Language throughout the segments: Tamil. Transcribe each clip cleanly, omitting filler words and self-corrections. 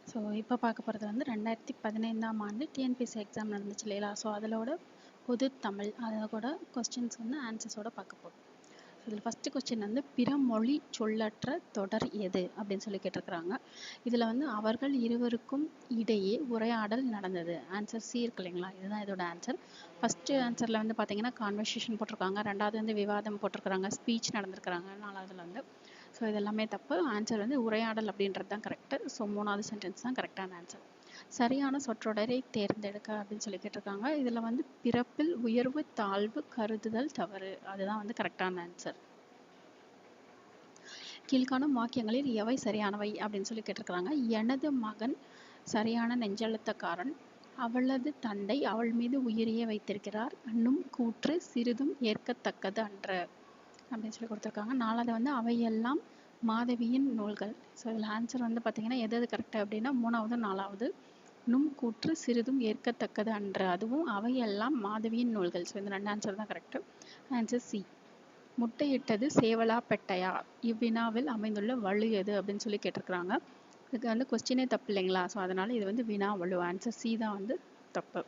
ஸோ இப்போ பார்க்க போகிறது வந்து 2015ஆம் ஆண்டு டிஎன்பிஎஸ்சி எக்ஸாம் நடந்துச்சு இல்லையா? ஸோ அதிலோட பொது தமிழ் அதோட கொஸ்டின்ஸ் வந்து ஆன்சர்ஸோட பார்க்க போகிறோம். இதில் ஃபஸ்ட்டு கொஸ்டின் வந்து பிற மொழி சொல்லற்ற தொடர் எது அப்படின்னு சொல்லி கேட்டிருக்கிறாங்க. இதில் வந்து அவர்கள் இருவருக்கும் இடையே உரையாடல் நடந்தது. ஆன்சர் சி இருக்கு இல்லைங்களா? இதுதான் இதோட ஆன்சர். ஃபஸ்ட்டு ஆன்சரில் வந்து பார்த்தீங்கன்னா கான்வர்சேஷன் போட்டிருக்காங்க, ரெண்டாவது வந்து விவாதம் போட்டிருக்கிறாங்க, ஸ்பீச் நடந்திருக்கிறாங்க, நாலாவதுல வந்து ஸோ இதெல்லாமே தப்பு. ஆன்சர் வந்து உரையாடல் அப்படின்றது தான் கரெக்டு. ஸோ மூணாவது சென்டென்ஸ் தான் கரெக்டான ஆன்சர். சரியான சொற்றொடரை தேர்ந்தெடுக்க அப்படின்னு சொல்லி கேட்டிருக்காங்க. இதில் வந்து பிறப்பில் உயர்வு தாழ்வு கருதுதல் தவறு, அதுதான் வந்து கரெக்டான ஆன்சர். கீழ்காணும் வாக்கியங்களில் எவை சரியானவை அப்படின்னு சொல்லி கேட்டிருக்கிறாங்க. எனது மகன் சரியான நெஞ்செழுத்தக்காரன், அவளது தந்தை அவள் மீது உயிரையே வைத்திருக்கிறார், இன்னும் கூற்று சிறிதும் ஏற்கத்தக்கது அன்று அப்படின்னு சொல்லி கொடுத்துருக்காங்க. நாலாவது வந்து அவையெல்லாம் மாதவியின் நூல்கள். ஸோ இதில் ஆன்சர் வந்து பார்த்தீங்கன்னா எது கரெக்டு அப்படின்னா மூணாவது நாலாவது. நும் கூற்று சிறிதும் ஏற்கத்தக்கது அன்று, அதுவும் அவையெல்லாம் மாதவியின் நூல்கள். ஸோ இந்த ரெண்டு ஆன்சர் தான் கரெக்டு. Answer C. முட்டையிட்டது சேவலா பெட்டையா, இவ்வினாவில் அமைந்துள்ள வலு எது அப்படின்னு சொல்லி கேட்டிருக்கிறாங்க. இதுக்கு வந்து கொஸ்டினே தப்பு இல்லைங்களா? ஸோ அதனால இது வந்து வினா வலு. ஆன்சர் சி தான் வந்து தப்பு.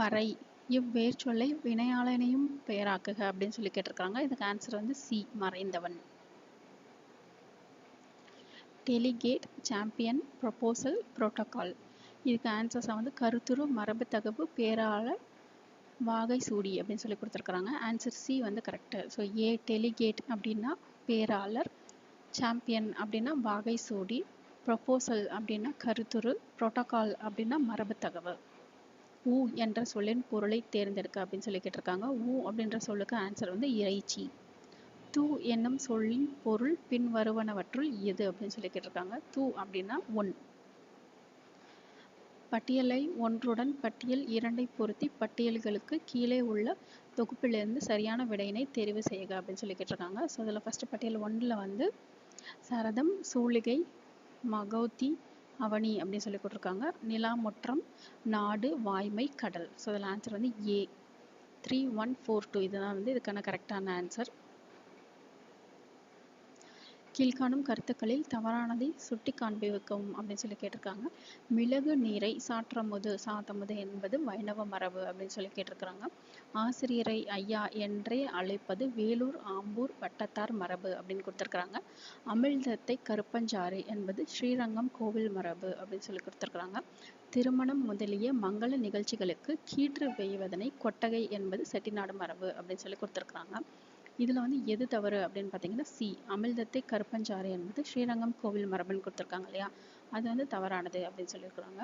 வரை இவ்வேர் சொல்லை வினையாளனையும் பெயராக்குக அப்படின்னு சொல்லி கேட்டிருக்காங்க. இதுக்கு ஆன்சர் வந்து சி, மறைந்தவன். Delicate, champion, proposal, protocol. இதுக்கு ஆன்சர்ஸை வந்து கருத்துரு, மரபு தகவு, பேராளர், வாகை சூடி அப்படின்னு சொல்லி கொடுத்துருக்குறாங்க. ஆன்சர் சி வந்து கரெக்டு. ஸோ ஏ டெலிகேட் அப்படின்னா பேராளர், சாம்பியன் அப்படின்னா வாகை சூடி, ப்ரொபோசல் அப்படின்னா கருத்துரு, புரோட்டோகால் அப்படின்னா மரபு தகவல். ஊ என்ற சொல்லின் பொருளை தேர்ந்தெடுக்க அப்படின்னு சொல்லி கேட்டிருக்காங்க. ஊ அப்படின்ற சொல்லுக்கு ஆன்சர் வந்து இறைச்சி. தூ என்னும் சொல்லின் பொருள் பின் வருவனவற்றுள் எது அப்படின்னு சொல்லி கேட்டிருக்காங்க. தூ அப்படின்னா ஒன். பட்டியலை ஒன்றுடன் பட்டியல் இரண்டை பொருத்தி பட்டியல்களுக்கு கீழே உள்ள தொகுப்பிலிருந்து சரியான விடையினை தெரிவு செய்க அப்படின்னு சொல்லி கேட்டிருக்காங்க. ஸோ இதில் ஃபஸ்ட்டு பட்டியல் ஒன்றில் வந்து சரதம், சூளிகை, மகௌத்தி, அவனி அப்படின்னு சொல்லி கொடுத்துருக்காங்க. நிலாமுற்றம், நாடு, வாய்மை, கடல். ஸோ இதில் ஆன்சர் வந்து ஏ 3142. இதுதான் வந்து இதுக்கான கரெக்டான ஆன்சர். கீழ்காணும் கருத்துக்களில் தவறானதை சுட்டி காண்பிக்கவும் அப்படின்னு சொல்லி கேட்டிருக்காங்க. மிளகு நீரை சாற்றமுது சாத்தமுது என்பது வைணவ மரபு அப்படின்னு சொல்லி கேட்டிருக்கிறாங்க. ஆசிரியரை ஐயா என்றே அழைப்பது வேலூர் ஆம்பூர் வட்டத்தார் மரபு அப்படின்னு கொடுத்துருக்குறாங்க. அமிழ்தத்தை கருப்பஞ்சாறு என்பது ஸ்ரீரங்கம் கோவில் மரபு அப்படின்னு சொல்லி கொடுத்துருக்குறாங்க. திருமணம் முதலிய மங்கள நிகழ்ச்சிகளுக்கு கீற்று வேய்வதனை கொட்டகை என்பது செட்டிநாடு மரபு அப்படின்னு சொல்லி கொடுத்துருக்குறாங்க. இதில் வந்து எது தவறு அப்படின்னு பார்த்தீங்கன்னா சி, அமிழ்தத்தை கருப்பஞ்சாறு என்பது ஸ்ரீரங்கம் கோவில் மரபுன்னு கொடுத்துருக்காங்க இல்லையா? அது வந்து தவறானது அப்படின்னு சொல்லியிருக்கிறாங்க.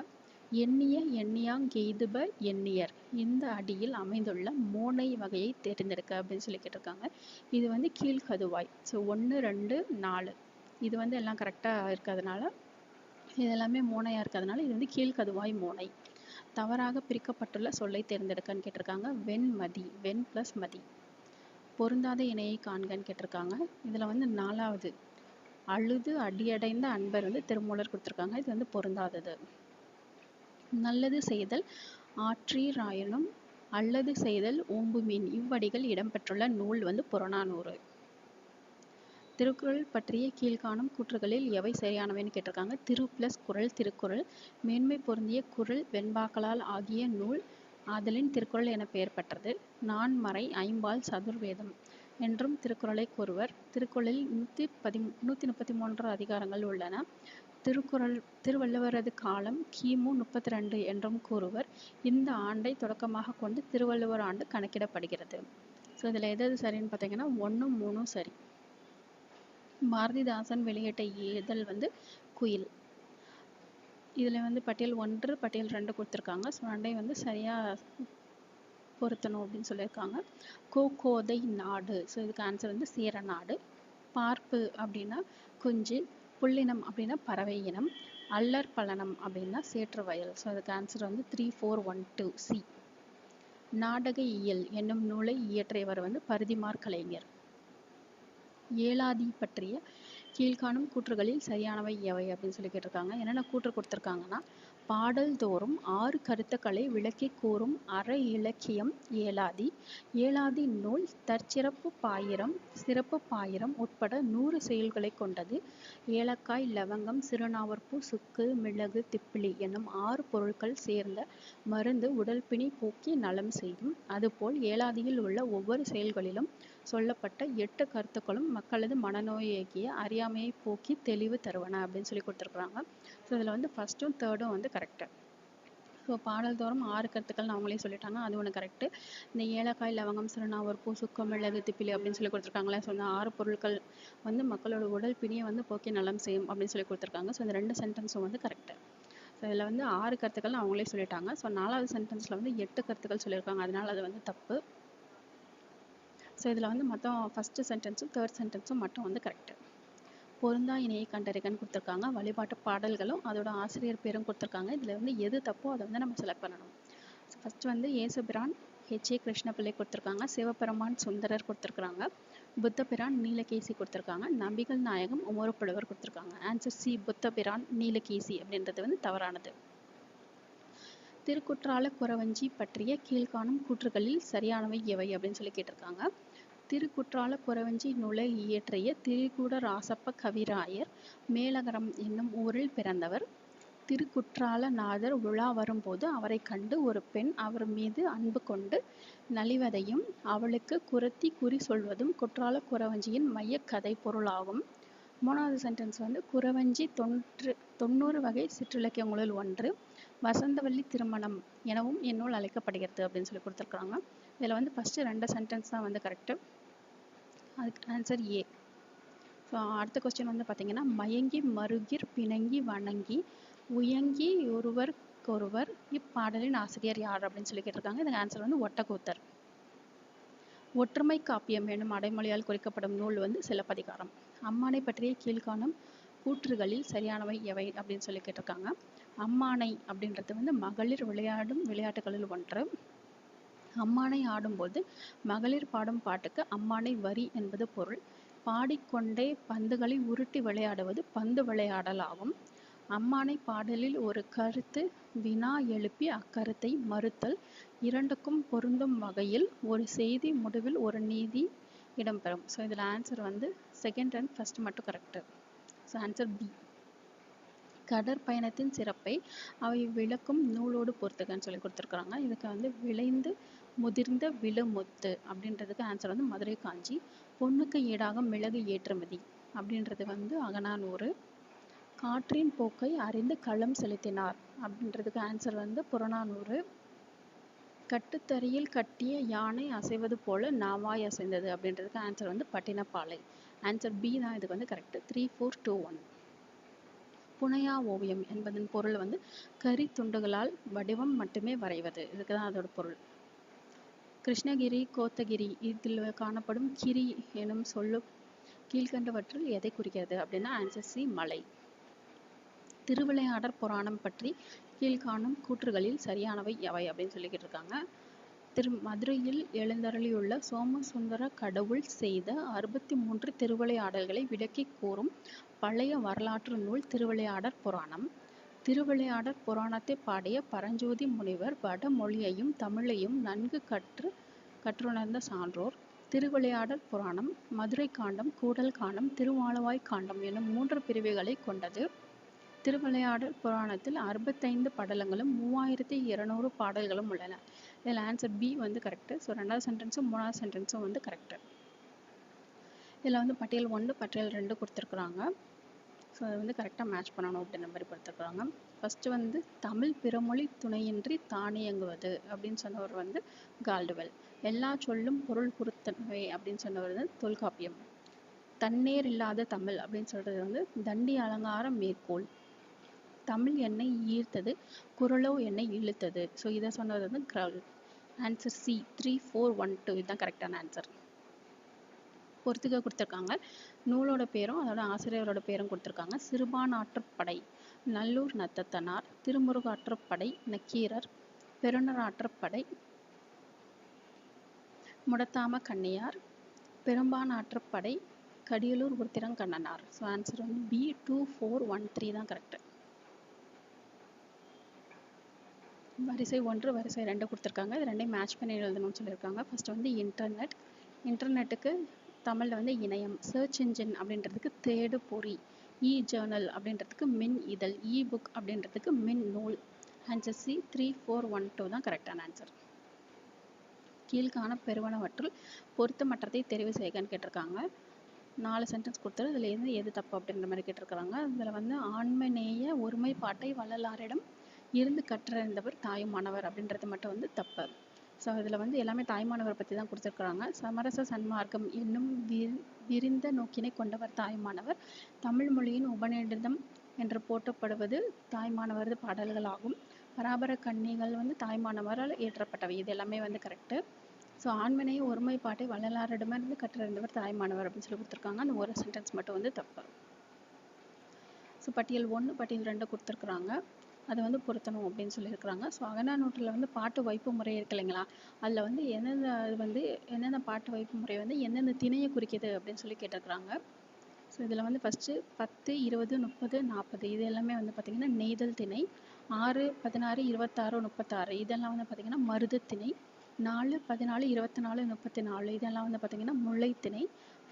எண்ணிய எண்ணியாங்கெய்துப எண்ணியர் இந்த அடியில் அமைந்துள்ள மோனை வகையை தேர்ந்தெடுக்க அப்படின்னு சொல்லி கேட்டிருக்காங்க. இது வந்து கீழ்கதுவாய். ஸோ 1, 2, 4 இது வந்து எல்லாம் கரெக்டாக இருக்கிறதுனால இது எல்லாமே மோனையாக இருக்கிறதுனால இது வந்து கீழ்கதுவாய் மோனை. தவறாக பிரிக்கப்பட்டுள்ள சொல்லை தேர்ந்தெடுக்கன்னு கேட்டிருக்காங்க. வெண்மதி, வெண் ப்ளஸ் மதி. பொருந்தாத இணையை காண்கன்னு கேட்டிருக்காங்க. இதில் வந்து நாலாவது அழுது அடியடைந்த அன்பர் வந்து திருமூலர் கொடுத்துருக்காங்க. இது வந்து பொருந்தாதது. நல்லது செய்தல் ஆற்றீராயினும் அல்லது செய்தல் ஓம்புமீன் இவ்வடிகள் இடம்பெற்றுள்ள நூல் வந்து புறநானூறு. திருக்குறள் பற்றிய கீழ்காணும் கூற்றுகளில் எவை சரியானவைன்னு கேட்டிருக்காங்க. திரு ப்ளஸ் குறள் திருக்குறள், மேன்மை பொருந்திய குறள் வெண்பாக்களால் ஆகிய நூல் ஆதலின் திருக்குறள் என பெயர் பெற்றது. நான்மறை ஐம்பால் சதுர்வேதம் என்றும் திருக்குறளை கூறுவர். திருக்குறளில் 133 அதிகாரங்கள் உள்ளன. திருவள்ளுவரது காலம் கிமு 32 என்றும் கூறுவர். இந்த ஆண்டை தொடக்கமாக கொண்டு திருவள்ளுவர் ஆண்டு கணக்கிடப்படுகிறது. ஸோ இதில் எது சரின்னு பார்த்தீங்கன்னா 1, 3 சரி. பாரதிதாசன் வெளியிட்ட இதழ் வந்து குயில். இதில் வந்து பட்டியல் 1 பட்டியல் 2 கொடுத்துருக்காங்க. ஸோ ரெண்டையும் வந்து சரியாக பொருத்தணும் அப்படின்னு சொல்லியிருக்காங்க. கோதை நாடு. ஸோ இதுக்கு ஆன்சர் வந்து சேர நாடு. பார்ப்பு அப்படின்னா குஞ்சு, புள்ளினம் அப்படின்னா பறவை இனம், அல்லர் பலனம் அப்படின்னா சேற்று வயல். ஸோ அதுக்கு ஆன்சர் வந்து 3412 சி. நாடக இயல் என்னும் நூலை இயற்றியவர் வந்து பரிதிமாற் கலைஞர். ஏலாதி பற்றிய கீழ்காணும் கூற்றுகளில் சரியானவை எவை அப்படின்னு சொல்லி கேட்டிருக்காங்க. என்னென்ன கூற்று கொடுத்துருக்காங்கன்னா பாடல் தோறும் 6 கருத்துக்களை விளக்கிக் கூறும் அற இலக்கியம் ஏலாதி. ஏலாதி நூல் தற்சிறப்பு பாயிரம், சிறப்பு பாயிரம் உட்பட 100 செயல்களைக் கொண்டது. ஏலக்காய், லவங்கம், சிறுநாவற்பூ, சுக்கு, மிளகு, திப்பிலி என்னும் 6 பொருட்கள் சேர்ந்த மருந்து உடல்பிணி போக்கி நலம் செய்யும். அதுபோல் ஏலாதியில் உள்ள ஒவ்வொரு செயல்களிலும் சொல்லப்பட்ட 8 கருத்துக்களும் மக்களது மனநோயாகிய அறியாமையை போக்கி தெளிவு தருவன அப்படின்னு சொல்லி கொடுத்துருக்குறாங்க. ஸோ இதில் வந்து ஃபர்ஸ்ட்டும் தேர்டும் வந்து கரெக்டு. ஸோ பாடல் தோறும் 6 கருத்துக்கள்னு அவங்களே சொல்லிட்டாங்க, அது ஒன்று கரெக்டு. இந்த ஏலக்காய், லவங்கம், சிறுநாவற்பூ, சுக்கு, மிளகு, திப்பிலி அப்படின்னு சொல்லி கொடுத்துருக்காங்களே. ஸோ இந்த 6 பொருட்கள் வந்து மக்களோட உடல் பிணியை வந்து போக்கி நலம் செய்யும் அப்படின்னு சொல்லி கொடுத்துருக்காங்க. ஸோ இந்த 2 சென்டென்ஸும் வந்து கரெக்டு. ஸோ இதில் வந்து 6 கருத்துக்கள் அவங்களே சொல்லிட்டாங்க. ஸோ 4வது சென்டென்ஸில் வந்து 8 கருத்துக்கள் சொல்லியிருக்காங்க, அதனால அது வந்து தப்பு. ஸோ இதில் வந்து மொத்தம் ஃபஸ்ட்டு சென்டென்ஸும் தேர்ட் சென்டென்ஸும் மட்டும் வந்து கரெக்டு. பொருந்தா இணையை கண்டறிகன்னு கொடுத்துருக்காங்க. வழிபாட்டு பாடல்களும் அதோட ஆசிரியர் பேரும் கொடுத்துருக்காங்க. இதில் வந்து எது தப்போ அதை வந்து நம்ம செலக்ட் பண்ணணும். ஃபர்ஸ்ட் வந்து ஏசுபிரான் ஹெச்ஏ கிருஷ்ணபிள்ளை கொடுத்துருக்காங்க. சிவபெருமான் சுந்தரர் கொடுத்துருக்காங்க. புத்தபிரான் நீலகேசி கொடுத்துருக்காங்க. நபிகள் நாயகம் உமரப்புலவர் கொடுத்துருக்காங்க. ஆன்சர் சி, புத்தபிரான் நீலகேசி அப்படின்றது வந்து தவறானது. திருக்குற்றால குறவஞ்சி பற்றிய கீழ்காணும் கூற்றுகளில் சரியானவை எவை அப்படின்னு சொல்லி கேட்டிருக்காங்க. திருக்குற்றால குறவஞ்சி நூலை இயற்றிய திரிகூட ராசப்ப கவிராயர் மேலகரம் என்னும் ஊரில் பிறந்தவர். திருக்குற்றால நாதர் உலா வரும்போது அவரை கண்டு ஒரு பெண் அவர் மீது அன்பு கொண்டு நலிவதையும் அவளுக்கு குறத்தி குறி சொல்வதும் குற்றால குறவஞ்சியின் மைய கதை பொருளாகும். 3வது சென்டென்ஸ் வந்து குறவஞ்சி 90 வகை சிற்றிலக்கியங்களுள் ஒன்று, வசந்தவல்லி திருமணம் எனவும் இந்நூல் அழைக்கப்படுகிறது அப்படின்னு சொல்லி கொடுத்துருக்காங்க. இதில் வந்து ஃபஸ்ட்டு 2 சென்டென்ஸ் தான் வந்து கரெக்டு. அதுக்கு ஆன்சர் ஏ. ஸோ அடுத்த கொஸ்டின் வந்து பார்த்தீங்கன்னா, மயங்கி மருகிற் பிணங்கி வணங்கி உயங்கி ஒருவருக்கொருவர் இப்பாடலின் ஆசிரியர் யார் அப்படின்னு சொல்லி கேட்டிருக்காங்க. இதுக்கு ஆன்சர் வந்து ஒட்டக்கூத்தர். ஒற்றுமை காப்பியம் என்னும் அடைமொழியால் குறிக்கப்படும் நூல் வந்து சிலப்பதிகாரம். அம்மானை பற்றிய கீழ்காணும் கூற்றுகளில் சரியானவை எவை அப்படின்னு சொல்லி கேட்டிருக்காங்க. அம்மானை அப்படின்றது வந்து மகளிர் விளையாடும் விளையாட்டுகளில் ஒன்று. அம்மானை ஆடும்போது மகளிர் பாடும் பாட்டுக்கு அம்மானை வரி என்பது பொருள். பாடிக்கொண்டே பந்துகளை உருட்டி விளையாடுவது பந்து விளையாடல் ஆகும். அம்மானை பாடலில் ஒரு கருத்து வினா எழுப்பி அக்கருத்தை மறுத்தல் இரண்டுக்கும் பொருந்தும் வகையில் ஒரு செய்தி முடிவில் ஒரு நீதி இடம்பெறும். ஸோ இதில் ஆன்சர் வந்து செகண்ட் அண்ட் ஃபர்ஸ்ட் மட்டும் கரெக்டு. So answer B. கடற்பயணத்தின் சிறப்பை அவை விளக்கும் நூலோடு பொறுத்துக்கன்னு சொல்லி கொடுத்துருக்குறாங்க. இதுக்கு வந்து விளைந்து முதிர்ந்த விழுமுத்து அப்படின்றதுக்கு ஆன்சர் வந்து மதுரை காஞ்சி. பொண்ணுக்கு ஈடாக மிளகு ஏற்றுமதி அப்படின்றது வந்து அகநானூறு. காற்றின் போக்கை அறிந்து களம் செலுத்தினார் அப்படின்றதுக்கு ஆன்சர் வந்து புறநானூறு. கட்டுத்தறியில் கட்டிய யானை அசைவது போல நாவாய் அசைந்தது அப்படின்றதுக்கு ஆன்சர் வந்து பட்டினப்பாலை. ஆன்சர் பி தான் இதுக்கு வந்து கரெக்டு. 3, 4, 2, 1. புனையா ஓவியம் என்பதன் பொருள் வந்து கரி துண்டுகளால் வடிவம் மட்டுமே வரைவது, இதுக்கு தான் அதோட பொருள். கிருஷ்ணகிரி, கோத்தகிரி இதில் காணப்படும் கிரி எனும் சொல்லு கீழ்கண்டவற்றில் எதை குறிக்கிறது அப்படின்னா ஆன்சர் சி, மலை. திருவிளையாடற் புராணம் பற்றி கீழ்காணும் கூற்றுகளில் சரியானவை எவை அப்படின்னு சொல்லிக்கிட்டு இருக்காங்க. மதுரையில் எழுந்தருளியுள்ள சோமசுந்தர கடவுள் செய்த 63 திருவிளையாடல்களை விளக்கி கூறும் பழைய வரலாற்று நூல் திருவிளையாடற் புராணம். திருவிளையாடற் புராணத்தை பாடிய பரஞ்சோதி முனிவர் வடமொழியையும் தமிழையும் நன்கு கற்றுணர்ந்த சான்றோர். திருவிளையாடற் புராணம் மதுரை காண்டம், கூடல் காண்டம், திருவாலவாய் காண்டம் எனும் 3 பிரிவுகளை கொண்டது. திருவிளையாடற் புராணத்தில் 65 படலங்களும் 3200 பாடல்களும் உள்ளன. இதில் ஆன்சர் பி வந்து கரெக்டு. ஸோ 2வது சென்டென்ஸும் 3வது சென்டென்ஸும் வந்து கரெக்டு. இதில் வந்து பட்டியல் 1, பட்டியல் 2 கொடுத்துருக்குறாங்க. ஸோ அதை வந்து கரெக்டாக மேட்ச் பண்ணணும் அப்படின்ற மாதிரி கொடுத்துருக்குறாங்க. ஃபஸ்ட்டு வந்து தமிழ் பிறமொழி துணையின்றி தானியங்குவது அப்படின்னு சொன்னவர் வந்து கால்டுவெல். எல்லா சொல்லும் பொருள் குறித்தவை அப்படின்னு சொன்னவர் வந்து தொல்காப்பியம். தன்னேர் இல்லாத தமிழ் அப்படின்னு சொல்கிறது வந்து தண்டி அலங்கார மேற்கோள். தமிழ் என்னை ஈர்த்தது, குரலோ என்னை இழுத்தது. ஸோ இதை சொன்னது வந்து கிரல். ஆன்சர் சி, 3, 4, 1, 2 இதுதான் கரெக்டான ஆன்சர். பொறுத்துக்க கொடுத்துருக்காங்க. நூலோட பேரும் அதோட ஆசிரியரோட பேரும் கொடுத்துருக்காங்க. சிறுபான் ஆற்றுப்படை நல்லூர் நத்தத்தனார், திருமுருகாற்றுப்படை நக்கீரர், பெருநர் ஆற்றுப்படை முடத்தாம கண்ணியார், பெரும்பான் ஆற்றுப்படை கடியலூர் உருத்திரங்கண்ணனார். ஸோ ஆன்சர் வந்து பி, 2, 4, 1, 3 தான் கரெக்டு. வரிசை 1 வரிசை 2 கொடுத்துருக்காங்க. இது ரெண்டையும் மேட்ச் பண்ணி எழுதணும்னு சொல்லியிருக்காங்க. ஃபர்ஸ்ட் வந்து இன்டர்நெட். இன்டர்நெட்டுக்கு தமிழில் வந்து இணையம். சர்ச் இன்ஜின் அப்படின்றதுக்கு தேடு பொறி. இ ஜேர்னல் அப்படின்றதுக்கு மின் இதழ். இ புக் அப்படின்றதுக்கு மின் நூல். ஆன்சர் சி 3412 தான் கரெக்டான ஆன்சர். கீழ்காண பெறுவனவற்றுள் பொருத்தமற்றதை தெரிவு செய்கன்னு கேட்டிருக்காங்க. 4 சென்டென்ஸ் கொடுத்துரு, இதில் எது தப்பு அப்படின்ற மாதிரி கேட்டிருக்கிறாங்க. இதில் வந்து ஆண்மநேய ஒருமைப்பாட்டை வள்ளலாரிடம் இருந்து கற்றறிந்தவர் தாயுமானவர் அப்படின்றது மட்டும் வந்து தப்பு. ஸோ இதில் வந்து எல்லாமே தாய்மானவர் பற்றி தான் கொடுத்துருக்குறாங்க. சமரச சன்மார்க்கம் என்னும் விரிந்த நோக்கினை கொண்டவர் தாய்மானவர். தமிழ் மொழியின் உபநிடதம் என்று போற்றப்படுவது தாய்மானவரது பாடல்கள் ஆகும். பராபர கன்னிகள் வந்து தாய்மானவரால் இயற்றப்பட்டவை. இது எல்லாமே வந்து கரெக்டு. ஸோ ஆண்மநேய ஒருமைப்பாட்டை வள்ளலாரிடமிருந்து கற்றறிந்தவர் தாய்மானவர் அப்படின்னு சொல்லி கொடுத்துருக்காங்க. அந்த ஒரு சென்டென்ஸ் மட்டும் வந்து தப்பு. ஸோ பட்டியல் 1 பட்டியல் 2 கொடுத்துருக்குறாங்க. அதை வந்து பொருத்தணும் அப்படின்னு சொல்லியிருக்கிறாங்க. ஸோ அகநானூற்றில் வந்து பாட்டு வைப்பு முறை இருக்கு இல்லைங்களா, அதில் வந்து என்னென்ன பாட்டு வைப்பு முறை வந்து எந்தெந்த திணையை குறிக்குது அப்படின்னு சொல்லி கேட்டிருக்கிறாங்க. ஸோ இதில் வந்து ஃபஸ்ட்டு 10, 20, 30, 40 இது எல்லாமே வந்து பார்த்திங்கன்னா நெய்தல் திணை. 6, 16, 26, 36 இதெல்லாம் வந்து பார்த்திங்கன்னா மருது திணை. 4, 14, 24, 34 இதெல்லாம் வந்து பார்த்திங்கன்னா முல்லை திணை.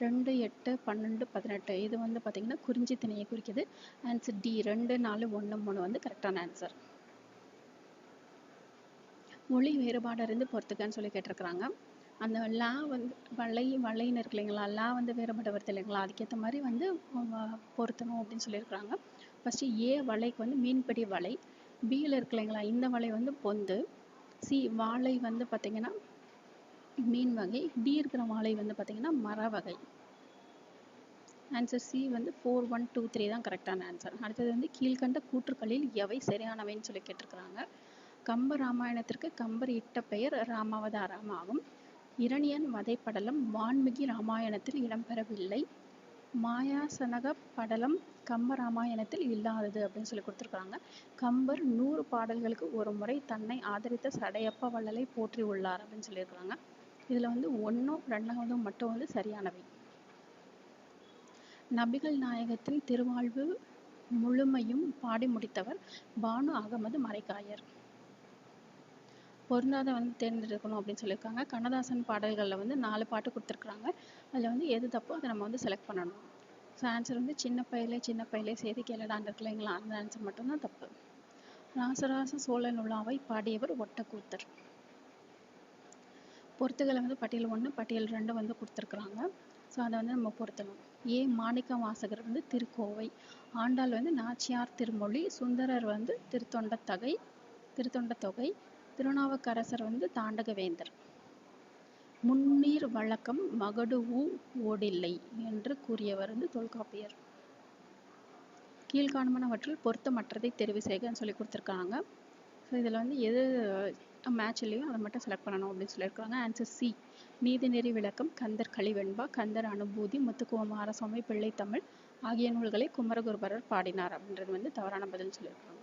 2, 8, 12, 18 இது வந்து பார்த்திங்கன்னா குறிஞ்சி திணையை குறிக்குது. ஆன்சர் டி 2, 4, 1, 3 வந்து கரெக்டான ஆன்சர். மொழி வேறுபாடு இருந்து பொறுத்துக்கன்னு சொல்லி கேட்டிருக்கிறாங்க. அந்த லா வந்து வளைன்னு இருக்கு இல்லைங்களா, லா வந்து வேறுபாடு வருது இல்லைங்களா, அதுக்கேற்ற மாதிரி வந்து பொருத்தணும் அப்படின்னு சொல்லியிருக்கிறாங்க. ஃபஸ்ட்டு ஏ வளைக்கு வந்து மீன்பிடி வலை. பியில் இருக்கு இல்லைங்களா, இந்த வலை வந்து பொந்து. சி வாழை வந்து பார்த்திங்கன்னா மீன் வகை. டி இருக்கிற வாழை வந்து பார்த்திங்கன்னா மர வகை. ஆன்சர் சி வந்து 4, 1, 2, 3 தான் கரெக்டான ஆன்சர். அடுத்தது வந்து கீழ்கண்ட கூற்றுக்களில் எவை சரியானவைன்னு சொல்லி கேட்டிருக்கிறாங்க. கம்ப ராமாயணத்திற்கு கம்பர் இட்ட பெயர் ராமாவதாரம் ஆகும். இரணியன் வதைப்படலம் வான்மிகி ராமாயணத்தில் இடம்பெறவில்லை. மாயாசனக படலம் கம்ப ராமாயணத்தில் இல்லாதது அப்படின்னு சொல்லி கொடுத்துருக்காங்க. கம்பர் 100 பாடல்களுக்கு ஒரு முறை தன்னை ஆதரித்த சடையப்ப வள்ளலை போற்றி உள்ளார் அப்படின்னு சொல்லியிருக்கிறாங்க. இதில் வந்து 1, 2 மட்டும் வந்து சரியானவை. நபிகள் நாயகத்தின் திருவாழ்வு முழுமையும் பாடி முடித்தவர் பானு அகமது மரைக்காயர். பொருந்தாத வந்து தேர்ந்தெடுக்கணும் அப்படின்னு சொல்லியிருக்காங்க. கண்ணதாசன் பாடல்களில் வந்து 4 பாட்டு கொடுத்துருக்குறாங்க. அதில் வந்து எது தப்போ அதை நம்ம வந்து செலக்ட் பண்ணணும். ஸோ ஆன்சர் வந்து சின்ன பையிலே செய்தி கேளடான் இருக்கு இல்லைங்களா, அந்த ஆன்சர் மட்டும்தான் தப்பு. ராசராச சோழன் உலாவை பாடியவர் ஒட்டக்கூத்தர். பொறுத்துகளை வந்து பட்டியல் 1 பட்டியல் 2 வந்து கொடுத்துருக்குறாங்க. ஸோ அதை வந்து நம்ம பொருத்தணும். ஏ மாணிக்க வாசகர் வந்து திருக்கோவை. ஆண்டாள் வந்து நாச்சியார் திருமொழி. சுந்தரர் வந்து திருத்தொண்ட தொகை. திருநாவுக்கரசர் வந்து தாண்டகவேந்தர். முன்னீர் வழக்கம் மகடு ஓடில்லை என்று கூறியவர் வந்து தொல்காப்பியர். கீழ்காணுவனவற்றில் பொருத்தமற்றதை தெரிவு செய்கன்னு சொல்லி கொடுத்துருக்காங்க. ஸோ இதில் வந்து எது மேட்ச் இல்லையோ அதை மட்டும் செலக்ட் பண்ணணும் அப்படின்னு சொல்லியிருக்காங்க. ஆன்சர் சி நீதிநெறி விளக்கம், கந்தர் கலிவெண்பா, கந்தர் அனுபூதி, முத்துக்குமார சுவாமி பிள்ளைத்தமிழ் ஆகிய நூல்களை குமரகுருபரர் பாடினார் அப்படின்றது வந்து தவறான பதில் சொல்லியிருக்காங்க.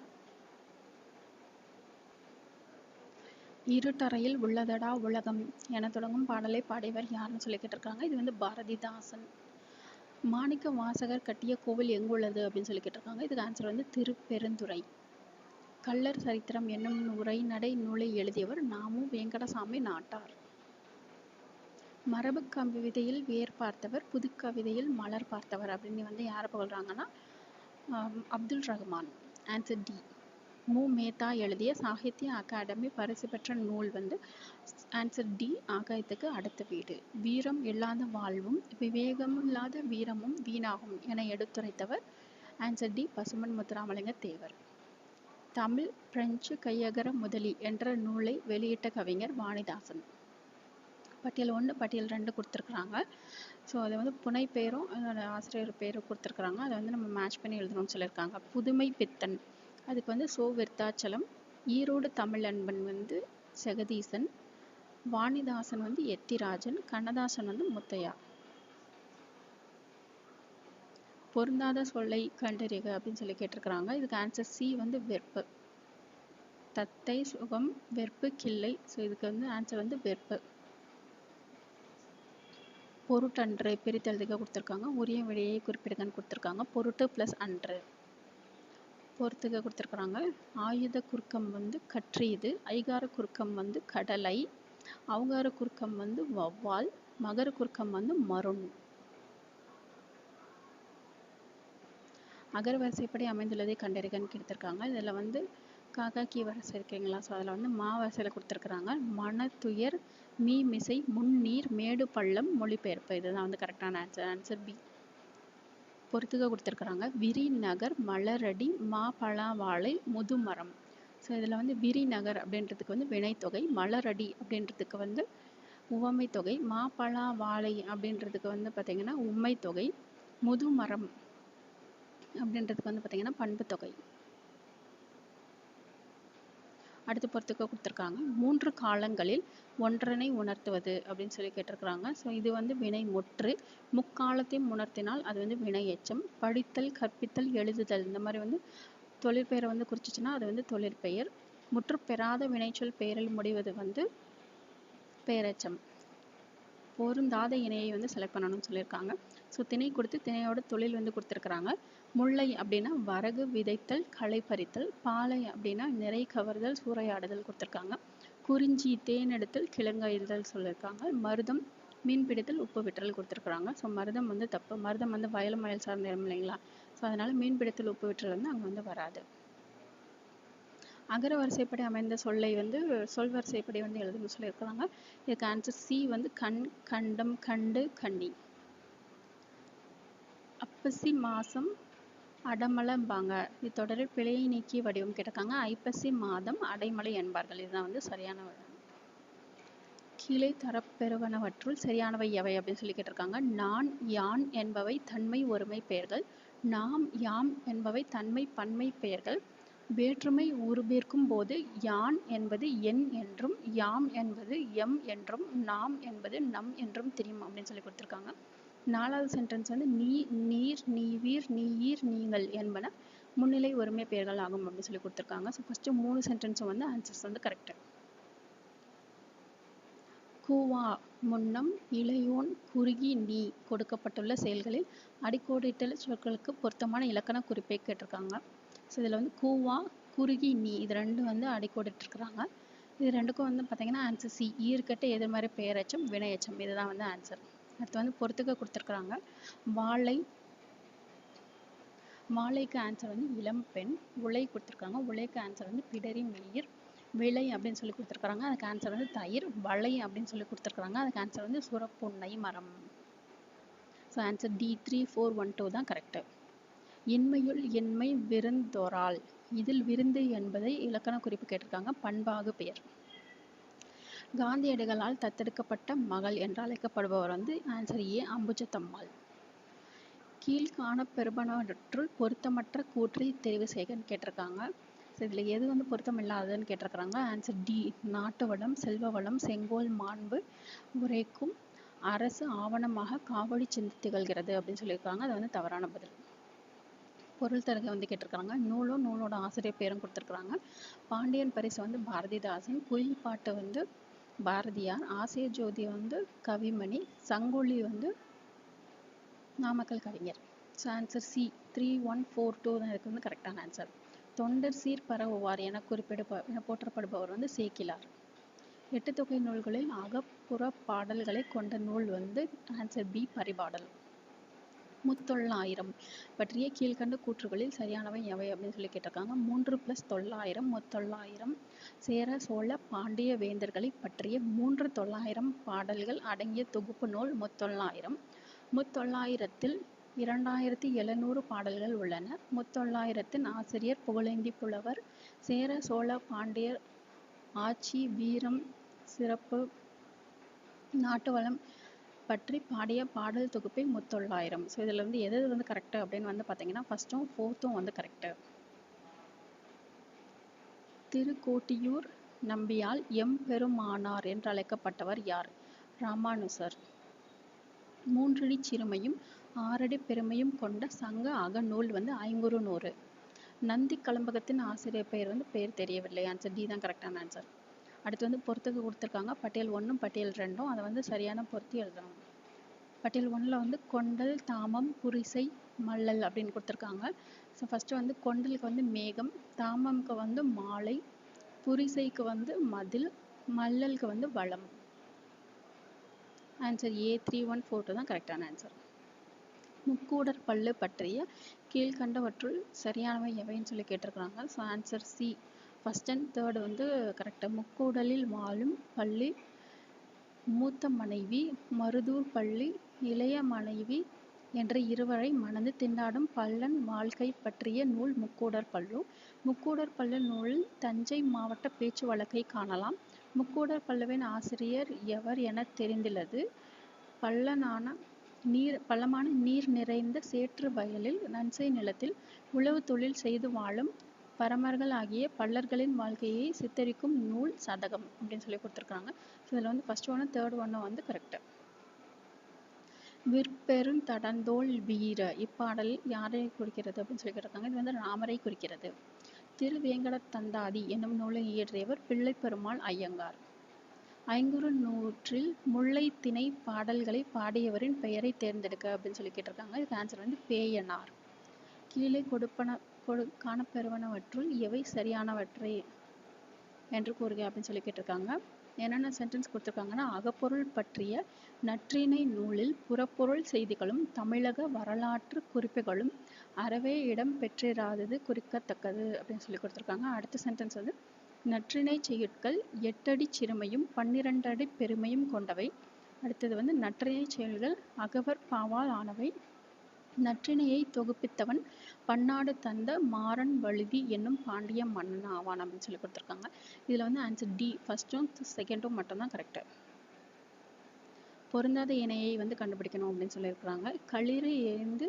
இருட்டறையில் உள்ளதடா உலகம் என தொடங்கும் பாடலை பாடியவர் யாருன்னு சொல்லி கேட்டிருக்காங்க. இது வந்து பாரதிதாசன். மாணிக்க வாசகர் கட்டிய கோவில் எங்குள்ளது அப்படின்னு சொல்லி கேட்டிருக்காங்க. இதுக்கு ஆன்சர் வந்து திருப்பெருந்துறை. கள்ளர் சரித்திரம் என்னும் உரைநடை நூலை எழுதியவர் நாமு வெங்கடசாமி நாட்டார். மரபு கவிதையில் வேர் பார்த்தவர், புது கவிதையில் மலர் பார்த்தவர் அப்படின்னு வந்து யாரை புகழ்றாங்கன்னா அப்துல் ரஹ்மான். Answer D. மு மேத்தா எழுதிய சாகித்ய அகாடமி பரிசு பெற்ற நூல் வந்து ஆன்சர் டி ஆகாயத்துக்கு அடுத்த வீடு. வீரம் இல்லாத வாழ்வும் விவேகமில்லாத வீரமும் வீணாகும் என எடுத்துரைத்தவர் answer D Pasumpon Muthuramalinga Thevar. Tamil French கையகர முதலி என்ற நூலை வெளியிட்ட கவிஞர் வாணிதாசன். பட்டியல் 1 பட்டியல் 2 கொடுத்துருக்குறாங்க. ஸோ அதை வந்து புனை பேரும் அதோட ஆசிரியர் பேரும் கொடுத்துருக்குறாங்க. அதை வந்து நம்ம மேட்ச் பண்ணி எழுதணும்னு சொல்லியிருக்காங்க. புதுமை பித்தன் அதுக்கு வந்து சோ விருத்தாச்சலம். ஈரோடு தமிழன்பன் வந்து ஜெகதீசன். வாணிதாசன் வந்து எத்திராஜன். கண்ணதாசன் வந்து முத்தையா. பொருந்தாத சொல்லை கண்டறிக அப்படின்னு சொல்லி கேட்டிருக்கிறாங்க. இதுக்கு ஆன்சர் சி வந்து வெறுப்பு. தத்தை சுகம் வெறுப்பு கிள்ளை. ஸோ இதுக்கு வந்து ஆன்சர் வந்து வெறுப்பு. பொருட்டன்று பிரித்தெழுதுக கொடுத்துருக்காங்க. உரிய விடையை குறிப்பிடுங்கன்னு கொடுத்துருக்காங்க. பொருட்டு ப்ளஸ் அன்று. பொறுத்துக்க கொடுத்துருக்குறாங்க. ஆயுத குறுக்கம் வந்து கற்றீது, ஐகார குறுக்கம் வந்து கடலை, ஔகார குறுக்கம் வந்து வௌவால், மகர குறுக்கம் வந்து மருண். அகர வரிசைப்படி அமைந்துள்ளதை கண்டறிகன்னு கொடுத்துருக்காங்க. இதில் வந்து காக்கா கீ வரிசை இருக்குங்களா, ஸோ அதில் வந்து மா வரிசையில் கொடுத்துருக்குறாங்க. மனத்துயர், மீ மிசை, முன்னீர், மேடு பள்ளம், மொழிபெயர்ப்பு. இதுதான் வந்து கரெக்டான ஆன்சர். Answer B. பொறுத்துக்க கொடுத்துருக்குறாங்க. விரி நகர், மலரடி, மா பழா வாழை, முதுமரம். ஸோ இதில் வந்து விரி நகர் அப்படின்றதுக்கு வந்து வினைத்தொகை, மலரடி அப்படின்றதுக்கு வந்து உவமை தொகை, மா பழா வாழை அப்படின்றதுக்கு வந்து பார்த்திங்கன்னா உண்மை தொகை, முதுமரம் அப்படின்றதுக்கு வந்து பார்த்திங்கன்னா பண்பு தொகை. அடுத்து பொறுத்துக்க கொடுத்துருக்காங்க. 3 காலங்களில் ஒன்றனை உணர்த்துவது அப்படின்னு சொல்லி கேட்டிருக்கிறாங்க. ஸோ இது வந்து வினை முற்று. முக்காலத்தையும் உணர்த்தினால் அது வந்து வினை எச்சம். படித்தல், கற்பித்தல், எழுதுதல் இந்த மாதிரி வந்து தொழிற்பெயரை வந்து குறிச்சிச்சுன்னா அது வந்து தொழிற்பெயர். முற்று பெறாத வினைச்சொல் பெயரில் முடிவது வந்து பெயரெச்சம். பொருந்தாத இணையை வந்து செலக்ட் பண்ணணும்னு சொல்லியிருக்காங்க. ஸோ திணை கொடுத்து திணையோட தொழில் வந்து கொடுத்துருக்குறாங்க. முல்லை அப்படின்னா வரகு விதைத்தல், களை பறித்தல். பாலை அப்படின்னா நிறை கவர்தல், சூறையாடுதல் கொடுத்துருக்காங்க. குறிஞ்சி தேனெடுத்தல், கிழங்காய்தல் சொல்லியிருக்காங்க. மருதம் மீன் பிடித்தல், உப்பு விட்டல் கொடுத்துருக்குறாங்க. ஸோ மருதம் வந்து தப்பு. மருதம் வந்து வயலும் வயல் சார்ந்த இடம் இல்லைங்களா, ஸோ அதனால மீன் பிடித்தல், உப்பு விட்டல் வந்து அங்கே வந்து வராது. அகர வரிசைப்படி அமைந்த சொல்லை வந்து சொல் வரிசைப்படி வந்து எழுதுன்னு சொல்லியிருக்கிறாங்க. இதுக்கு ஆன்சர் சி வந்து கண், கண்டம், கண்டு, கண்ணி. அப்பசி மாசம் அடமலம்பாங்க. இத்தொடரில் பிழையை நீக்கிய வடிவம் கேட்டிருக்காங்க. ஐப்பசி மாதம் அடைமலை என்பார்கள். இதுதான் வந்து சரியான கீழே தரப்பெறுவனவற்றுள் சரியானவை எவை அப்படின்னு சொல்லி கேட்டிருக்காங்க. நான், யான் என்பவை தன்மை ஒருமை பெயர்கள். நாம், யாம் என்பவை தன்மை பன்மை பெயர்கள். வேற்றுமை உருபேர்க்கும் போது யான் என்பது என் என்றும், யாம் என்பது எம் என்றும், நாம் என்பது நம் என்றும் தெரியும் அப்படின்னு சொல்லி கொடுத்துருக்காங்க. 4வது சென்டென்ஸ் வந்து நீ, நீர், நீவீர், நீயீர், நீங்கள் என்பன முன்னிலை ஒருமை பெயர்கள் ஆகும் அப்படின்னு சொல்லி கொடுத்துருக்காங்க. ஸோ ஃபர்ஸ்ட் 3 சென்டென்ஸும் வந்து ஆன்சர்ஸ் வந்து கரெக்ட். கூவா முன்னம், இளையோன், குறுகி, நீ கொடுக்கப்பட்டுள்ள செயல்களில் அடிக்கோடிட்டுள்ள சொற்களுக்கு பொருத்தமான இலக்கண குறிப்பை கேட்டிருக்காங்க. ஸோ இதில் வந்து கூவா, குறுகி, நீ இது ரெண்டும் வந்து அடிக்கோடிட்டுருக்குறாங்க. இது ரெண்டுக்கும் வந்து பார்த்தீங்கன்னா ஆன்சர் சி. ஈர்க்கட்ட எதிர்மறை பெயரெச்சம், வினையெச்சம். இதுதான் வந்து ஆன்சர். அடுத்து வந்து பொறுத்துக்க கொடுத்துருக்குறாங்க. வாழை, வாழைக்கு ஆன்சர் வந்து இளம் பெண். உலை கொடுத்துருக்காங்க. உலைக்கு ஆன்சர் வந்து பிடரி மெய்யிர். விளை அப்படின்னு சொல்லி கொடுத்துருக்குறாங்க. அதுக்கு ஆன்சர் வந்து தயிர். வளை அப்படின்னு சொல்லி கொடுத்துருக்குறாங்க. அதுக்கு ஆன்சர் வந்து சுரப்புன்னை மரம். ஸோ ஆன்சர் டி 3412 தான் கரெக்டு. இன்மையுள் இன்மை விருந்தோரால். இதில் விருந்து என்பதை இலக்கண குறிப்பு கேட்டிருக்காங்க. பண்பாகு பெயர். காந்தியடிகளால் தத்தெடுக்கப்பட்ட மகள் என்று அழைக்கப்படுபவர் வந்து ஆன்சர் ஏ அம்புஜத்தம்மாள். கீழ்காண பெறுபனவற்றுள் பொருத்தமற்ற கூற்றை தெரிவு செய்கன்னு கேட்டிருக்காங்க. ஸோ இதில் எது வந்து பொருத்தம் இல்லாததுன்னு கேட்டிருக்கிறாங்க. ஆன்சர் டி நாட்டு வளம், செல்வ வளம், செங்கோல் மாண்பு உரைக்கும் அரசு ஆவணமாக காவடி சிந்து திகழ்கிறது அப்படின்னு சொல்லியிருக்காங்க. அது வந்து தவறான பதில். பொருள் தருக வந்து கேட்டிருக்காங்க. நூலும் நூலோட ஆசிரியர் பேரும் கொடுத்துருக்குறாங்க. பாண்டியன் பரிசு வந்து பாரதிதாசன். குயில் பாட்டு வந்து பாரதியார். ஆசிய ஜோதி வந்து கவிமணி. சங்கொலி வந்து நாமக்கல் கவிஞர். ஸோ ஆன்சர் சி 3142 தான் இதுக்கு வந்து கரெக்டான ஆன்சர். தொண்டர் சீர் பரவுவார் என போற்றப்படுபவர் வந்து சேக்கிலார். 8 தொகை நூல்களில் அகப்புற பாடல்களை கொண்ட நூல் வந்து ஆன்சர் பி பரிபாடல். முத்தொள்ளாயிரம் பற்றிய கீழ்கண்ட கூற்றுகளில் சரியானவை எவை அப்படின்னு சொல்லி கேட்டிருக்காங்க. 3+900 முத்தொள்ளாயிரம். சேர சோழ பாண்டிய வேந்தர்களை பற்றிய 3 பாடல்கள் அடங்கிய தொகுப்பு நூல் முத்தொள்ளாயிரம். முத்தொள்ளாயிரத்தில் 2700 பாடல்கள் உள்ளன. முத்தொள்ளாயிரத்தின் ஆசிரியர் புகழேந்தி புலவர். சேர சோழ பாண்டியர் ஆட்சி, வீரம், சிறப்பு, நாட்டு வளம் பற்றி பாடிய பாடல் தொகுப்பை முத்தொள்ளாயிரம். ஸோ இதில் வந்து எது வந்து கரெக்டு அப்படின்னு வந்து பார்த்தீங்கன்னா ஃபர்ஸ்ட்டும் 4த்தும் வந்து கரெக்டு. திருக்கோட்டியூர் நம்பியால் எம்பெருமானார் என்று அழைக்கப்பட்டவர் யார்? ராமானுசர். 3 அடி சிறுமையும் 6 அடி பெருமையும் கொண்ட சங்க அகநூல் வந்து ஐங்குறுநூறு. நந்தி கலம்பகத்தின் ஆசிரியர் பெயர் வந்து பெயர் தெரியவில்லை. ஆன்சர் டி தான் கரெக்டான ஆன்சர். அடுத்து வந்து பொறுத்துக்கு கொடுத்துருக்காங்க. பட்டியல் 1ம் பட்டியல் 2ம் அதை வந்து சரியான பொருத்தி எழுதணும். பட்டியல் 1ல் வந்து கொண்டல், தாமம், புரிசை, மல்லல் அப்படின்னு கொடுத்துருக்காங்க. ஸோ ஃபஸ்ட்டு வந்து கொண்டலுக்கு வந்து மேகம், தாமம்க்கு வந்து மாலை, புரிசைக்கு வந்து மதில், மல்லலுக்கு வந்து வளம். ஆன்சர் ஏ 3142 தான் கரெக்டான ஆன்சர். முக்கூடர் பல்லு பற்றிய கீழ்கண்டவற்றுள் சரியானவை எவைன்னு சொல்லி கேட்டிருக்கிறாங்க. So answer C first and third வந்து கரெக்டாக. முக்கூடலில் வாழும் பள்ளி மூத்த மனைவி, மருதூர் பள்ளி இளைய மனைவி என்ற இருவரை மணந்து திண்டாடும் பல்லன் வாழ்க்கை பற்றிய நூல் முக்கூடர் பல்லு. முக்கூடர் பல்லு நூலில் தஞ்சை மாவட்ட பேச்சு வழக்கை காணலாம். முக்கூடர் பல்லுவின் ஆசிரியர் எவர் என தெரிந்துள்ளது. பள்ளமான நீர் நிறைந்த சேற்று வயலில் நன்சை நிலத்தில் உழவு தொழில் செய்து வாழும் பரமர்கள் ஆகிய பல்லர்களின் வாழ்க்கையை சித்தரிக்கும் நூல் சதகம் அப்படின்னு சொல்லி கொடுத்துருக்காங்க. ஸோ இதில் வந்து ஃபர்ஸ்ட் ஒன்று தேர்ட் ஒன்று வந்து கரெக்டு. விற்பெருந்தடந்தோள் வீர இப்பாடல் யாரை குறிக்கிறது அப்படின்னு சொல்லி கேட்டிருக்காங்க. இது வந்து ராமரை குறிக்கிறது. திருவேங்கடத்தந்தாதி என்னும் நூலை இயற்றியவர் பிள்ளை பெருமாள் ஐயங்கார். ஐங்குறு நூற்றில் முல்லை திணை பாடல்களை பாடியவரின் பெயரை தேர்ந்தெடுக்க அப்படின்னு சொல்லி கேட்டிருக்காங்க. இதுக்கு ஆன்சர் வந்து பேயனார். கீழே காணப்பெறுவனவற்றுள் எவை சரியானவற்றை என்று கூறுக அப்படின்னு சொல்லி கேட்டிருக்காங்க. என்னென்ன சென்டென்ஸ் கொடுத்துருக்காங்கன்னா, அகப்பொருள் பற்றிய நற்றிணை நூலில் புறப்பொருள் செய்திகளும் தமிழக வரலாற்று குறிப்புகளும் அறவே இடம் பெற்றிராதது குறிக்கத்தக்கது அப்படின்னு சொல்லி கொடுத்துருக்காங்க. அடுத்த சென்டென்ஸ் வந்து நற்றிணை செய்யுட்கள் 8 அடி சிறுமையும் 12 அடி பெருமையும் கொண்டவை. அடுத்தது வந்து நற்றிணை செயல்கள் அகவர் பாவால் ஆனவை. நற்றிணையை தொகுப்பித்தவன் பன்னாடு தந்த மாறன் வழுதி என்னும் பாண்டிய மன்னன் ஆவான் அப்படின்னு சொல்லி கொடுத்துருக்காங்க. இதில் வந்து ஆன்சர் டி ஃபர்ஸ்ட்டும் செகண்டும் மட்டும்தான் கரெக்டு. பொருந்தாத இணையை வந்து கண்டுபிடிக்கணும் அப்படின்னு சொல்லியிருக்கிறாங்க. களிறு எரிந்து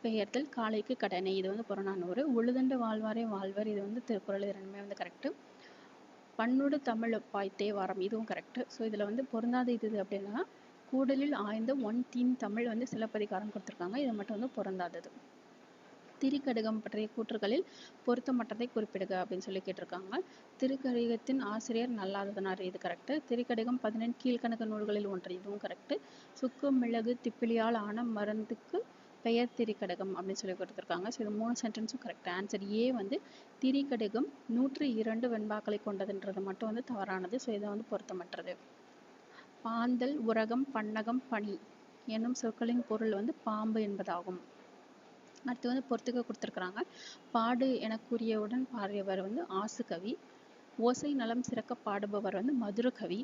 பெயர்த்தல் காலைக்கு கடனை, இது வந்து புறநானூறு. உழுதண்டு வாழ்வாரே வாழ்வர், இது வந்து திருக்குறள். இது ரெண்டுமே வந்து கரெக்டு. பன்னுடு தமிழ் ஒப்பாய் தேவாரம், இதுவும் கரெக்டு. ஸோ இதில் வந்து பொருந்தாத இது அப்படின்னா கூடலில் ஆய்ந்த ஒன் தீன் தமிழ் வந்து சிலப்பதிகாரம் கொடுத்துருக்காங்க. இது மட்டும் வந்து பொருந்தாதது. திரிகடுகம் பற்றிய கூற்றுகளில் பொருத்தமற்றதை குறிப்பிடுக அப்படின்னு சொல்லி கேட்டிருக்காங்க. திருக்கடிகத்தின் ஆசிரியர் நல்லாதனார், இது கரெக்டு. திரிகடுகம் 18 கீழ்கணக்கு நூல்களில் ஒன்று, இதுவும் கரெக்டு. சுக்கு மிளகு திப்பிலியால் ஆன மருந்துக்கு பெயர் திரிகடுகம் அப்படின்னு சொல்லி கொடுத்துருக்காங்க. ஸோ இது 3 சென்டென்ஸும் கரெக்ட். ஆன்சர் ஏ வந்து திரிகடுகம் 102 வெண்பாக்களை கொண்டதுன்றது மட்டும் வந்து தவறானது. ஸோ இதை வந்து பொருத்தமற்றது. பாந்தல், உரகம், பன்னகம், பனி என்னும் சொற்களின் பொருள் வந்து பாம்பு என்பதாகும். அடுத்து வந்து பொறுத்துக்க கொடுத்துருக்குறாங்க. பாடு என கூறியவுடன் பாடியவர் வந்து ஆசுகவி. ஓசை நலம் சிறக்க பாடுபவர் வந்து மதுர கவி.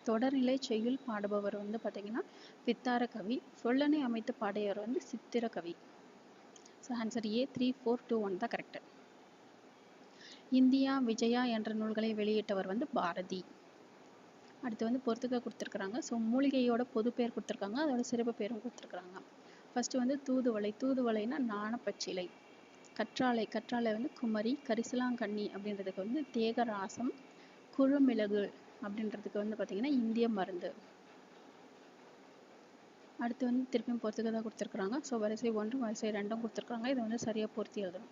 தொடர்நிலை செய்யுள் பாடுபவர் வந்து பார்த்தீங்கன்னா வித்தார கவி. சொல்லனை அமைத்து பாடியவர் வந்து சித்திர கவி. ஸோ ஆன்சர் ஏ 3421 தான் கரெக்டு. இந்தியா விஜயா என்ற நூல்களை வெளியிட்டவர் வந்து பாரதி. அடுத்து வந்து பொறுத்துக்க கொடுத்துருக்குறாங்க. ஸோ மூலிகையோட பொது பேர் கொடுத்துருக்காங்க, அதோட சிறப்பு பேரும் கொடுத்துருக்குறாங்க. ஃபர்ஸ்ட் வந்து தூதுவளை. தூதுவளைனா நாணப்பச்சிலை. கற்றாழை வந்து குமரி. கரிசலாங்கண்ணி அப்படின்றதுக்கு வந்து தேகராசம். குழுமிளகு அப்படின்றதுக்கு வந்து பார்த்தீங்கன்னா இந்திய மருந்து. அடுத்து வந்து திருப்பியும் பொறுத்துக்க தான் கொடுத்துருக்குறாங்க. ஸோ வரிசை 1 வரிசை 2 கொடுத்துருக்காங்க. இதை வந்து சரியாக பொருத்தி எழுதணும்.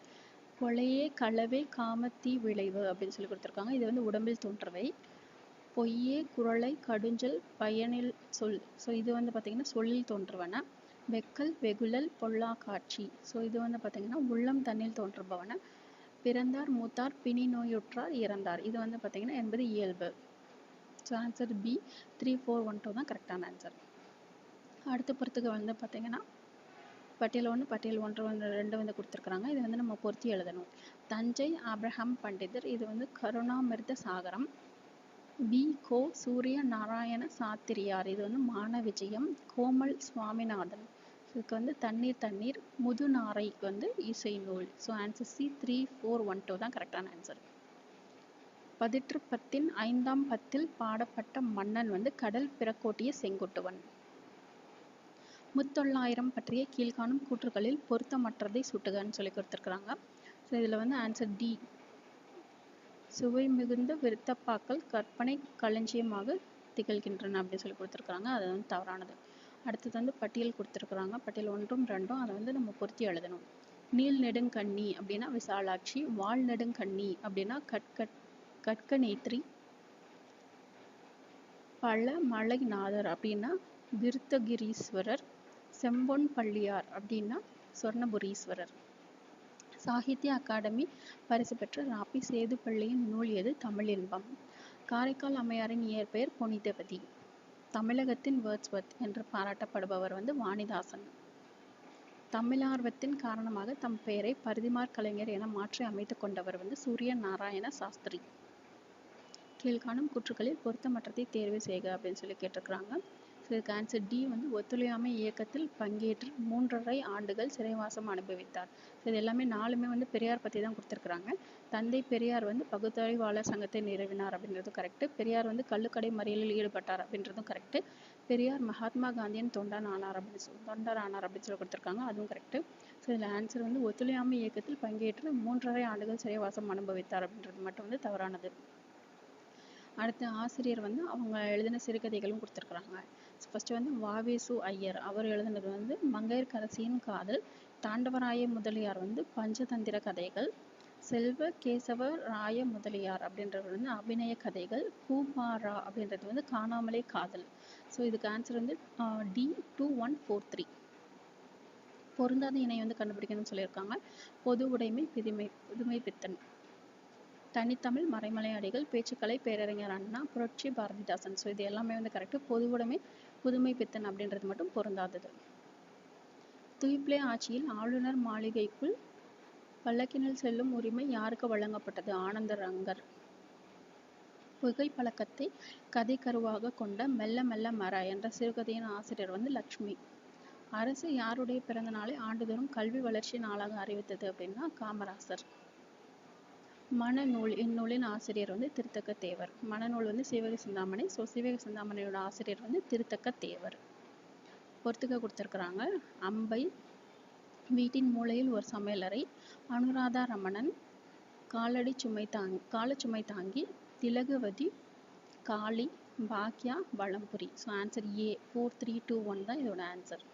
கொலையே களவே காமத்தீ விளைவு அப்படின்னு சொல்லி கொடுத்துருக்காங்க. இது வந்து உடம்பில் தோன்றவை. பொய்யே குறளை கடுஞ்சல் பயனில் சொல். ஸோ இது வந்து பார்த்தீங்கன்னா சொல்லில் தோன்றுவன. வெக்கல் வெகுழல் பொல்லா காட்சி. ஸோ இது வந்து பார்த்தீங்கன்னா உள்ளம் தன்னில் தோன்றுபவன. பிறந்தார் மூத்தார் பிணி நோயுற்றார் இறந்தார், இது வந்து பார்த்தீங்கன்னா என்பது இயல்பு. ஸோ ஆன்சர் பி 3412 தான் கரெக்டான ஆன்சர். அடுத்த பொறுத்துக்கு வந்து பார்த்தீங்கன்னா பட்டியல் 1 பட்டியல் 1 2 வந்து கொடுத்துருக்குறாங்க. இது வந்து நம்ம பொருத்தி எழுதணும். தஞ்சை ஆப்ரஹாம் பண்டிதர், இது வந்து கருணாமிர்த சாகரம். பி கோ சூரிய நாராயண சாத்திரியார், இது வந்து மான விஜயம். கோமல் சுவாமிநாதன், இதுக்கு வந்து தண்ணீர். முதுநாரைக்கு வந்து இசை நூல். ஸோ ஆன்சர் சி 3412 தான் கரெக்டான ஆன்சர். பதிற்று பத்தின் 5ஆம் பத்தில் பாடப்பட்ட மன்னன் வந்து கடல் பிறக்கோட்டிய செங்குட்டுவன். முத்தொள்ளாயிரம் பற்றிய கீழ்காணும் கூற்றுகளில் பொருத்தமற்றதை சுட்டுகன்னு சொல்லி கொடுத்துருக்குறாங்க. ஸோ இதில் வந்து ஆன்சர் டி சுவை மிகுந்த விருத்தப்பாக்கள் கற்பனை களஞ்சியமாக திகழ்கின்றன அப்படின்னு சொல்லி கொடுத்துருக்குறாங்க. அது வந்து தவறானது. அடுத்தது வந்து பட்டியல் கொடுத்துருக்குறாங்க. பட்டியல் 1 2 அதை வந்து நம்ம பொருத்தி எழுதணும். நீல் நெடுங்கண்ணி அப்படின்னா விசாலாட்சி. வால் நெடுங்கண்ணி அப்படின்னா கட்கநேத்ரி. பல மலைநாதர் அப்படின்னா விருத்தகிரீஸ்வரர். செம்பொன் பள்ளியார் அப்படின்னா சொர்ணபுரீஸ்வரர். சாகித்ய அகாடமி பரிசு பெற்ற ராபி சேதுப்பள்ளியின் நூல் எது? தமிழ் இன்பம். காரைக்கால் அம்மையாரின் இயற்பெயர் புனிதவதி. தமிழகத்தின் வேர்ட்ஸ்வொர்த் என்று பாராட்டப்படுபவர் வாணிதாசன். தமிழார்வத்தின் காரணமாக தம் பெயரை பரிதிமாற் கலைஞர் என மாற்றி அமைத்துக் கொண்டவர் சூரிய நாராயண சாஸ்திரி. கீழ்காணும் கூற்றுகளில் பொருத்தமற்றதை தேர்வு செய்க அப்படின்னு சொல்லி கேட்டிருக்கிறாங்க. இதுக்கு ஆன்சர் டி ஒத்துழையாமை இயக்கத்தில் பங்கேற்று 3½ ஆண்டுகள் சிறைவாசம் அனுபவித்தார். இது எல்லாமே 4மே பெரியார் பற்றி தான் கொடுத்துருக்குறாங்க. தந்தை பெரியார் பகுத்தறிவாளர் சங்கத்தை நிறுவினார் அப்படின்றதும் கரெக்டு. பெரியார் கள்ளுக்கடை மறியலில் ஈடுபட்டார் அப்படின்றதும் கரெக்டு. பெரியார் மகாத்மா காந்தியின் தொண்டர் ஆனார் அப்படின்னு சொல்லி கொடுத்துருக்காங்க, அதுவும் கரெக்டு. ஸோ இதில் ஆன்சர் ஒத்துழையாமை இயக்கத்தில் பங்கேற்று 3½ ஆண்டுகள் சிறைவாசம் அனுபவித்தார் அப்படின்றது மட்டும் தவறானது. அடுத்து ஆசிரியர் அவங்க எழுதின சிறுகதைகளும் கொடுத்துருக்குறாங்க. ஃபர்ஸ்ட் வாவேசு ஐயர் அவர் எழுதினது மங்கையர்க்கரசியின் காதல், தாண்டவராய முதலியார் பஞ்சதந்திர கதைகள், செல்வ கேசவ ராய முதலியார் அப்படின்றது அபிநய கதைகள், பூபாரா அப்படின்றது காணாமலே காதல். ஸோ இதுக்கு ஆன்சர் டி 2143. பொருந்தாத இணை கண்டுபிடிக்கணும்னு சொல்லியிருக்காங்க. பொது உடைமை புதுமை பித்தன், தனித்தமிழ் மறைமலை அடிகள், பேச்சுக்கலை பேரறிஞர் அண்ணா, புரட்சி பாரதிதாசன். ஸோ இது எல்லாமே கரெக்டு. பொது உடைமை புதுமை பித்தன் அப்படின்றது மட்டும் பொருந்தாதது. துய்ப்ளே ஆட்சியில் ஆளுநர் மாளிகைக்குள் பல்லக்கினில் செல்லும் உரிமை யாருக்கு வழங்கப்பட்டது? ஆனந்தரங்கர். புகைப்பழக்கத்தை கதை கருவாக கொண்ட மெல்ல மெல்ல மர என்ற சிறுகதையின் ஆசிரியர் லக்ஷ்மி. அரசு யாருடைய பிறந்த நாளை ஆண்டுதோறும் கல்வி வளர்ச்சி நாளாக அறிவித்தது அப்படின்னா காமராசர். மணநூல் இந்நூலின் ஆசிரியர் திருத்தக்க தேவர். மணநூல் சீவக சிந்தாமணி. ஸோ சீவக சிந்தாமணியோட ஆசிரியர் திருத்தக்க தேவர். பொறுத்துக்க கொடுத்துருக்குறாங்க. அம்பை, வீட்டின் மூலையில் ஒரு சமையலறை, அனுராதா ரமணன், காலச்சுமை தாங்கி, திலகவதி, காளி, Bhagya, Valampuri. So answer A 4321 தான் இதோட ஆன்சர்.